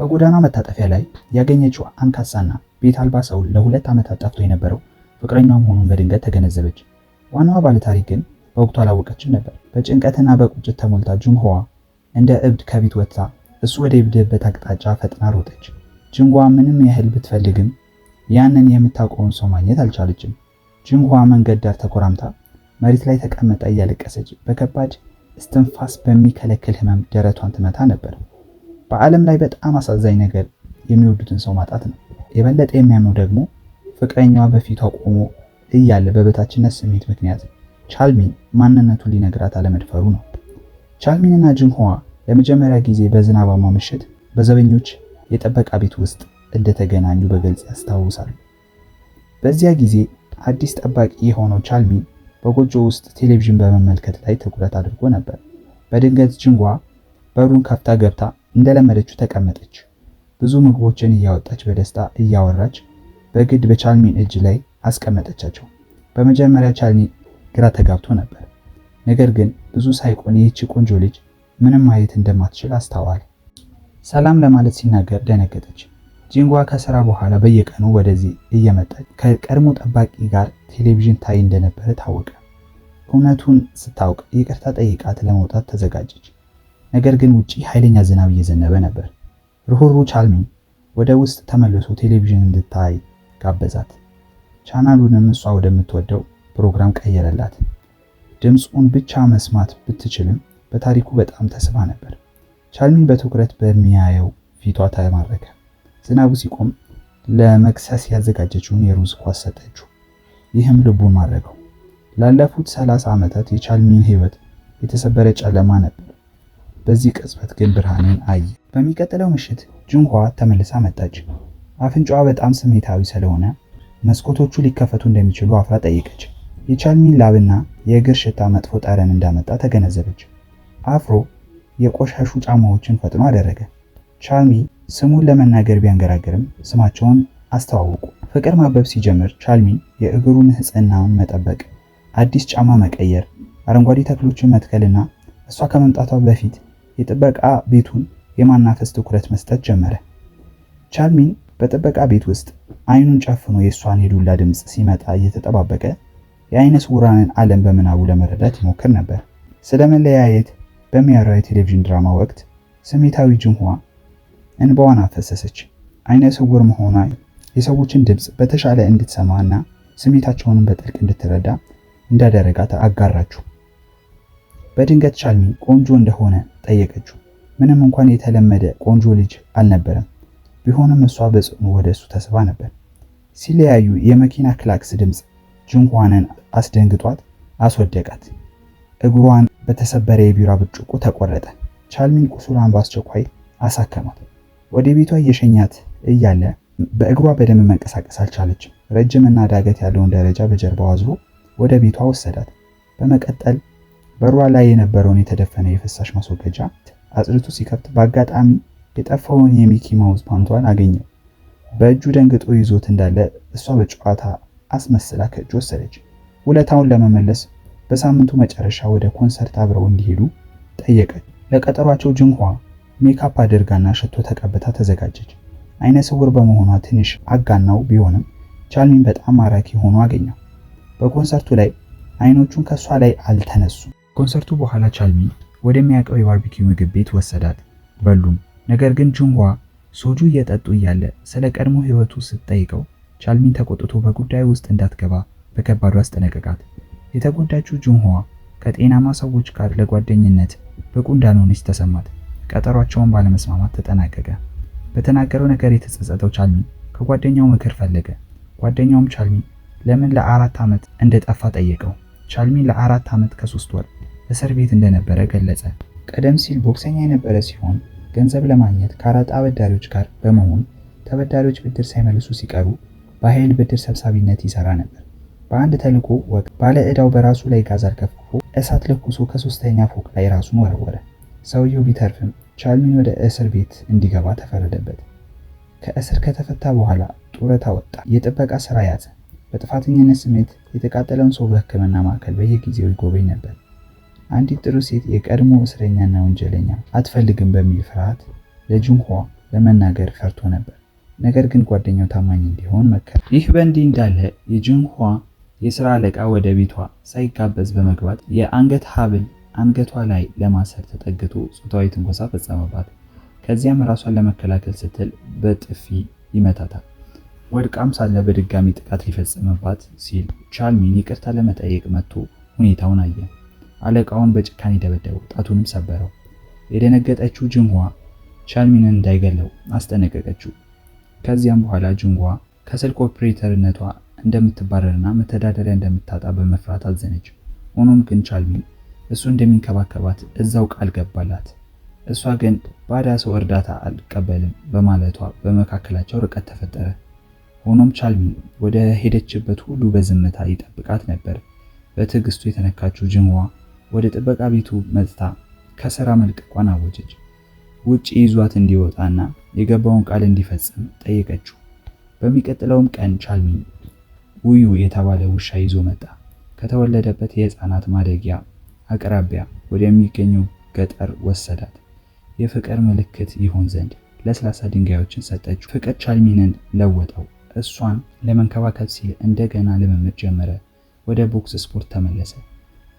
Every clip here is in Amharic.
በጎዳና መታጠፊያ ላይ ያገኘችው አንካሳና ቤት አልባ ሰው ለ2 ዓመታት ጠፍቶ የነበረው ፍቅረኛዋ መሆኑን በድንገት ተገነዘበች። ዋናዋ ባለታሪክ ግን በወቅቱ አላወቀችም ነበር። በጭንቀትና በቁጭት ተሞልታ ጁንሆዋ እንደ እብድ ከቤት ወጥታ እሱ ወደ ሄደበት አቅጣጫ ፈጥና ሮጠች። ጁንሆዋ ምንም ያህል ብትፈልግም ያንን የምታውቀውን ሰው ማግኘት አልቻለችም። ጁንሆዋ መንገድ ዳር ተኮራምታ መሬት ላይ ተቀምጣ እያለቀሰች በከባድ እስትንፋስ በሚከለክል ህመም ደረቷን ትመታ ነበር። በዓለም ላይ በጣም አሳዛኝ ነገር የሚወዱትን ሰው ማጣት ነው። የበለጠ የሚያምነው ደግሞ ፍቅረኛዋ በፊቷ ቆሞ እያለ በበታችነት ስሜት ምክንያት ቻልሚን ማንነቱን ሊነግራት አለመድፈሩ ነው። ቻልሚንና ጁንሆዋ ለመጀመሪያ ጊዜ በዝናባማ ምሽት በዘበኞች የጥበቃ ቤት ውስጥ እንደተገናኙ በግልጽ ያስታውሳሉ። በዚያ ጊዜ አዲስ ጠባቂ የሆነው ቻልሚን በጎጆ ውስጥ ቴሌቪዥን በመመልከት ላይ ትኩረት አድርጎ ነበር። በድንገት ጁንሆዋ በሩን ከፍታ ገብታ እንደለመደችው ተቀመጠች። ብዙ ምግቦችን እያወጣች በደስታ እያወራች በግድ በቻልሚን እጅ ላይ አስቀመጠቻቸው። በመጀመሪያ ቻልሚን ግራ ተጋብቶ ነበር። ነገር ግን ብዙ ሳይቆይ ይህች ቆንጆ ልጅ ምንም ማየት እንደማትችል አስተዋለ። ሰላም ለማለት ሲናገር ደነገጠች። ጁንሆዋ ከስራ በኋላ በየቀኑ ወደዚህ እየመጣች ከቀድሞ ጠባቂ ጋር ቴሌቪዥን ታይ እንደነበረ ታወቀ። እውነቱን ስታውቅ ይቅርታ ጠይቃት ለመውጣት ተዘጋጀች። ነገር ግን ውጪ ኃይለኛ ዝናብ እየዘነበ ነበር። ሩህሩህ ቻልሚን ወደ ውስጥ ተመልሶ ቴሌቪዥን እንድታይ ጋበዛት። ቻናሉንም እሷ ወደምትወደው ፕሮግራም ቀየረላት። ድምፁን ብቻ መስማት ብትችልም በታሪኩ በጣም ተስባ ነበር። ቻልሚን በትኩረት በሚያየው ፊቷ ተማረከ። ዝናቡ ሲቆም ለመክሰስ ያዘጋጀችውን የሩዝ ኳስ ሰጠችው። ይህም ልቡን ማረከው። ላለፉት 30 ዓመታት የቻልሚን ሕይወት የተሰበረ ጨለማ ነበር። በዚህ ቅጽበት ግን ብርሃንን አየ። በሚቀጥለው ምሽት ጁንሆዋ ተመልሳ መጣች። አፍንጫዋ በጣም ስሜታዊ ስለሆነ መስኮቶቹ ሊከፈቱ እንደሚችሉ አፍራ ጠየቀች። የቻልሚን ላብና የእግር ሽታ መጥፎ ጠረን እንዳመጣ ተገነዘበች። አፍሮ የቆሻሹ ጫማዎችን ፈጥኖ አደረገ። ቻልሚን ስሙን ለመናገር ቢያንገራግርም ስማቸውን አስተዋወቁ። ፍቅር ማበብ ሲጀምር ቻልሚን የእግሩን ንጽህናውን መጠበቅ፣ አዲስ ጫማ መቀየር፣ አረንጓዴ ተክሎችን መትከልና እሷ ከመምጣቷ በፊት የጥበቃ ቤቱን የማናፈስ ትኩረት መስጠት ጀመረ። ቻልሚን በጥበቃ ቤት ውስጥ አይኑን ጨፍኖ የእሷን የዱላ ድምፅ ሲመጣ እየተጠባበቀ የአይነ ስውራንን ዓለም በምናቡ ለመረዳት ይሞክር ነበር። ስለ መለያየት በሚያወራው የቴሌቪዥን ድራማ ወቅት ስሜታዊ ጁንሆዋ እንባዋን አፈሰሰች። አይነ ስውር መሆኗ የሰዎችን ድምፅ በተሻለ እንድትሰማ እና ስሜታቸውንም በጥልቅ እንድትረዳ እንዳደረጋት አጋራችው። በድንገት ቻልሚን ቆንጆ እንደሆነ ጠየቀችው። ምንም እንኳን የተለመደ ቆንጆ ልጅ አልነበረም፣ ቢሆንም እሷ በጽኑ ወደ እሱ ተስባ ነበር። ሲለያዩ የመኪና ክላክስ ድምፅ ጁንሆዋንን አስደንግጧት አስወደቃት። እግሯን በተሰበረ የቢራ ብርጭቆ ተቆረጠ። ቻልሚን ቁስሏን በአስቸኳይ አሳከማት። ወደ ቤቷ እየሸኛት እያለ በእግሯ በደንብ መንቀሳቀስ አልቻለችም። ረጅምና ዳገት ያለውን ደረጃ በጀርባዋ አዝሎ ወደ ቤቷ ወሰዳት። በመቀጠል በሯ ላይ የነበረውን የተደፈነ የፍሳሽ ማስወገጃ አጽድቶ ሲከፍት በአጋጣሚ የጠፋውን የሚኪ ማውዝ ፓንቷን አገኘው። በእጁ ደንግጦ ይዞት እንዳለ እሷ በጨዋታ አስመስላ ከእጁ ወሰደች። ውለታውን ለመመለስ በሳምንቱ መጨረሻ ወደ ኮንሰርት አብረው እንዲሄዱ ጠየቀች። ለቀጠሯቸው ጁንሆዋ ሜካፕ አድርጋና ሽቶ ተቀብታ ተዘጋጀች። አይነ ስውር በመሆኗ ትንሽ አጋናው ቢሆንም ቻልሚን በጣም ማራኪ ሆኖ አገኘው። በኮንሰርቱ ላይ አይኖቹን ከሷ ላይ አልተነሱም። ኮንሰርቱ በኋላ ቻልሚን ወደሚያውቀው የባርቢኪው ምግብ ቤት ወሰዳት። በሉም። ነገር ግን ጁንሆዋ ሶጁ እየጠጡ እያለ ስለ ቀድሞ ህይወቱ ስትጠይቀው ቻልሚን ተቆጥቶ በጉዳዩ ውስጥ እንዳትገባ በከባዱ አስጠነቀቃት። የተጎዳችው ጁንሆዋ ከጤናማ ሰዎች ጋር ለጓደኝነት ብቁ እንዳልሆነች ተሰማት። ቀጠሯቸውን ባለመስማማት ተጠናቀቀ። በተናገረው ነገር የተጸጸተው ቻልሚን ከጓደኛው ምክር ፈለገ። ጓደኛውም ቻልሚን ለምን ለ4 ዓመት እንደጠፋ ጠየቀው። ቻልሚን ለ4 ዓመት ከ3 ወር እስር ቤት እንደነበረ ገለጸ። ቀደም ሲል ቦክሰኛ የነበረ ሲሆን ገንዘብ ለማግኘት ከአራጣ አበዳሪዎች ጋር በመሆን ተበዳሪዎች ብድር ሳይመልሱ ሲቀሩ በኃይል ብድር ሰብሳቢነት ይሰራ ነበር። በአንድ ተልዕኮ ወቅት ባለ ዕዳው በራሱ ላይ ጋዝ አርከፍክፎ እሳት ለኩሶ ከ3ኛ ፎቅ ላይ ራሱን ወረወረ። ሰውየው ቢተርፍም ቻልሚን ወደ እስር ቤት እንዲገባ ተፈረደበት። ከእስር ከተፈታ በኋላ ጡረታ ወጣ። የጥበቃ ስራ ያዘ። በጥፋተኝነት ስሜት የተቃጠለውን ሰው በሕክምና ማዕከል በየጊዜው ይጎበኝ ነበር። አንዲት ጥሩ ሴት የቀድሞ እስረኛና ወንጀለኛ አትፈልግም በሚል ፍርሃት ለጁንሆዋ ለመናገር ፈርቶ ነበር። ነገር ግን ጓደኛው ታማኝ እንዲሆን መከረ። ይህ በእንዲህ እንዳለ የጅንሁዋ የሥራ አለቃ ወደ ቤቷ ሳይጋበዝ በመግባት የአንገት ሐብል አንገቷ ላይ ለማሰር ተጠግቶ ጾታዊ ትንኮሳ ፈጸመባት። ከዚያም ራሷን ለመከላከል ስትል በጥፊ ይመታታል። ወድቃም ሳለ በድጋሚ ጥቃት ሊፈጽምባት ሲል ቻልሚን ይቅርታ ለመጠየቅ መጥቶ ሁኔታውን አየ። አለቃውን በጭካኔ ደበደበው፣ ጣቱንም ሰበረው። የደነገጠችው ጅንሁዋ ቻልሚንን እንዳይገለው አስጠነቀቀችው። ከዚያም በኋላ ጅንሁዋ ከስልክ ኦፕሬተርነቷ እንደምትባረርና መተዳደሪያ እንደምታጣ በመፍራት አዘነች። ሆኖም ግን ቻልሚን እሱ እንደሚንከባከባት እዛው ቃል ገባላት። እሷ ግን ባዳ ሰው እርዳታ አልቀበልም በማለቷ በመካከላቸው ርቀት ተፈጠረ። ሆኖም ቻልሚን ወደ ሄደችበት ሁሉ በዝምታ ይጠብቃት ነበር። በትዕግስቱ የተነካችው ጅንሁዋ ወደ ጥበቃ ቤቱ መጥታ ከሥራ መልቀቋን አወጀች። ውጭ ይዟት እንዲወጣና የገባውን ቃል እንዲፈጽም ጠየቀችው። በሚቀጥለውም ቀን ቻልሚን ውዩ የተባለ ውሻ ይዞ መጣ። ከተወለደበት የሕፃናት ማደጊያ አቅራቢያ ወደሚገኘው ገጠር ወሰዳት። የፍቅር ምልክት ይሆን ዘንድ ለስላሳ ድንጋዮችን ሰጠችው። ፍቅር ቻልሚንን ለወጠው። እሷን ለመንከባከብ ሲል እንደገና ልምምድ ጀመረ። ወደ ቦክስ ስፖርት ተመለሰ።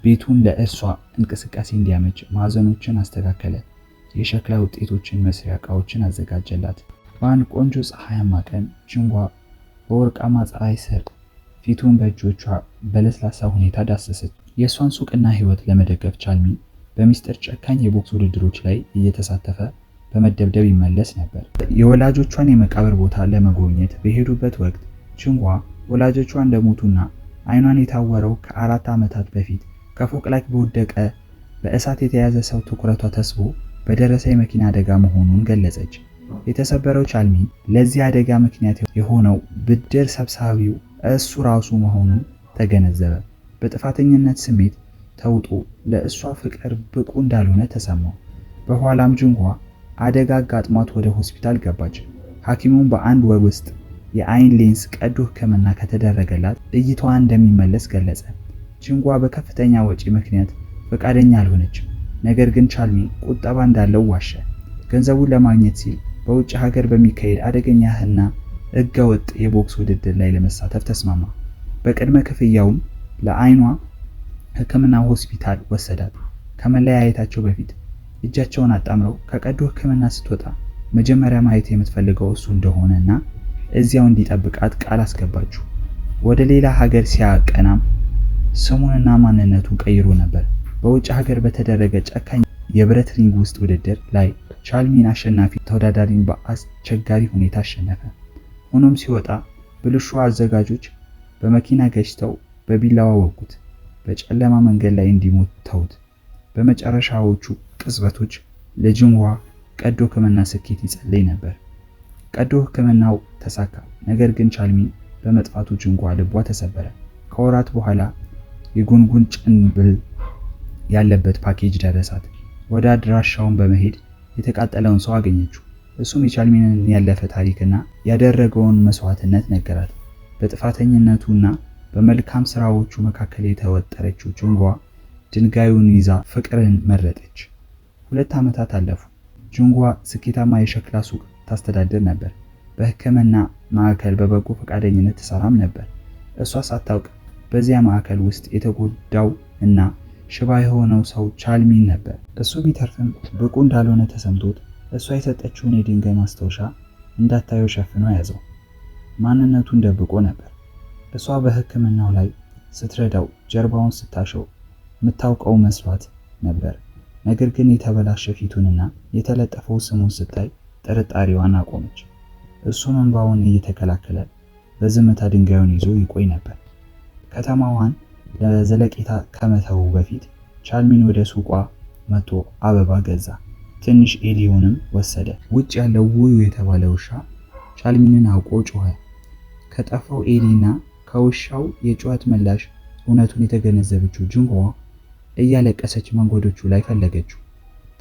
ቤቱን ለእርሷ እንቅስቃሴ እንዲያመች ማዕዘኖችን አስተካከለ። የሸክላ ውጤቶችን መስሪያ ዕቃዎችን አዘጋጀላት። በአንድ ቆንጆ ፀሐያማ ቀን ጅንሁዋ በወርቃማ ፀሐይ ስር ፊቱን በእጆቿ በለስላሳ ሁኔታ ዳሰሰች። የእሷን ሱቅና ሕይወት ለመደገፍ ቻልሚን በሚስጥር ጨካኝ የቦክስ ውድድሮች ላይ እየተሳተፈ በመደብደብ ይመለስ ነበር። የወላጆቿን የመቃብር ቦታ ለመጎብኘት በሄዱበት ወቅት ጅንሁዋ ወላጆቿ እንደሞቱና አይኗን የታወረው ከ4 ዓመታት በፊት ከፎቅ ላይ በወደቀ በእሳት የተያዘ ሰው ትኩረቷ ተስቦ በደረሰ የመኪና አደጋ መሆኑን ገለጸች። የተሰበረው ቻልሚን ለዚህ አደጋ ምክንያት የሆነው ብድር ሰብሳቢው እሱ ራሱ መሆኑን ተገነዘበ። በጥፋተኝነት ስሜት ተውጦ ለእሷ ፍቅር ብቁ እንዳልሆነ ተሰማው። በኋላም ጅንሁዋ አደጋ አጋጥሟት ወደ ሆስፒታል ገባች። ሐኪሙም በአንድ ወር ውስጥ የአይን ሌንስ ቀዶ ሕክምና ከተደረገላት እይታዋ እንደሚመለስ ገለጸ። ጅንሁዋ በከፍተኛ ወጪ ምክንያት ፈቃደኛ አልሆነችም። ነገር ግን ቻልሚን ቁጠባ እንዳለው ዋሸ። ገንዘቡን ለማግኘት ሲል በውጭ ሀገር በሚካሄድ አደገኛና ሕገወጥ የቦክስ ውድድር ላይ ለመሳተፍ ተስማማ። በቅድመ ክፍያውም ለአይኗ ሕክምና ሆስፒታል ወሰዳት። ከመለያየታቸው በፊት እጃቸውን አጣምረው ከቀዶ ሕክምና ስትወጣ መጀመሪያ ማየት የምትፈልገው እሱ እንደሆነና እዚያው እንዲጠብቃት ቃል አስገባችው። ወደ ሌላ ሀገር ሲያቀናም ስሙንና ማንነቱን ቀይሮ ነበር። በውጭ ሀገር በተደረገ ጨካኝ የብረት ሪንግ ውስጥ ውድድር ላይ ቻልሚን አሸናፊ ተወዳዳሪን በአስቸጋሪ ሁኔታ አሸነፈ። ሆኖም ሲወጣ ብልሹ አዘጋጆች በመኪና ገጭተው በቢላዋ ወጉት። በጨለማ መንገድ ላይ እንዲሞት ተውት። በመጨረሻዎቹ ቅጽበቶች ለጅንሁዋ ቀዶ ሕክምና ስኬት ይጸልይ ነበር። ቀዶ ሕክምናው ተሳካ። ነገር ግን ቻልሚን በመጥፋቱ ጅንሁዋ ልቧ ተሰበረ። ከወራት በኋላ የጉንጉን ጭንብል ያለበት ፓኬጅ ደረሳት። ወደ አድራሻውን በመሄድ የተቃጠለውን ሰው አገኘችው። እሱም የቻልሚንን ያለፈ ታሪክና ያደረገውን መስዋዕትነት ነገራት። በጥፋተኝነቱና በመልካም ስራዎቹ መካከል የተወጠረችው ጅንሁዋ ድንጋዩን ይዛ ፍቅርን መረጠች። 2 ዓመታት አለፉ። ጅንሁዋ ስኬታማ የሸክላ ሱቅ ታስተዳድር ነበር። በሕክምና ማዕከል በበጎ ፈቃደኝነት ትሰራም ነበር። እሷ ሳታውቅ በዚያ ማዕከል ውስጥ የተጎዳው እና ሽባ የሆነው ሰው ቻልሚን ነበር። እሱ ቢተርፍም ብቁ እንዳልሆነ ተሰምቶት እሷ የሰጠችውን የድንጋይ ማስታወሻ እንዳታየው ሸፍኖ ያዘው። ማንነቱን ደብቆ ነበር። እሷ በሕክምናው ላይ ስትረዳው ጀርባውን ስታሸው የምታውቀው መስሏት ነበር። ነገር ግን የተበላሸ ፊቱንና የተለጠፈው ስሙን ስታይ ጥርጣሬዋን አቆመች። እሱም እንባውን እየተከላከለ በዝምታ ድንጋዩን ይዞ ይቆይ ነበር። ከተማዋን ለዘለቄታ ከመተው በፊት ቻልሚን ወደ ሱቋ መጥቶ አበባ ገዛ። ትንሽ ኤሊዮንም ወሰደ። ውጭ ያለው ውዩ የተባለ ውሻ ቻልሚንን አውቆ ጮኸ። ከጠፋው ኤሊና ከውሻው የጩኸት ምላሽ እውነቱን የተገነዘበችው ጅንሁዋ እያለቀሰች መንገዶቹ ላይ ፈለገችው።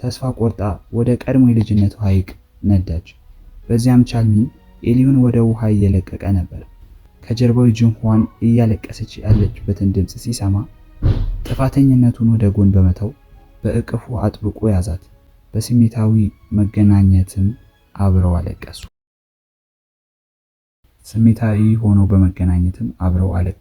ተስፋ ቆርጣ ወደ ቀድሞ የልጅነቱ ሐይቅ ነዳች። በዚያም ቻልሚን ኤሊዮን ወደ ውሃ እየለቀቀ ነበር። ከጀርባው ጅንሁዋን እያለቀሰች ያለችበትን ድምፅ ሲሰማ ጥፋተኝነቱን ወደ ጎን በመተው በእቅፉ አጥብቆ ያዛት። በስሜታዊ መገናኘትም አብረው አለቀሱ። ስሜታዊ ሆነው በመገናኘትም አብረው አለቀሱ።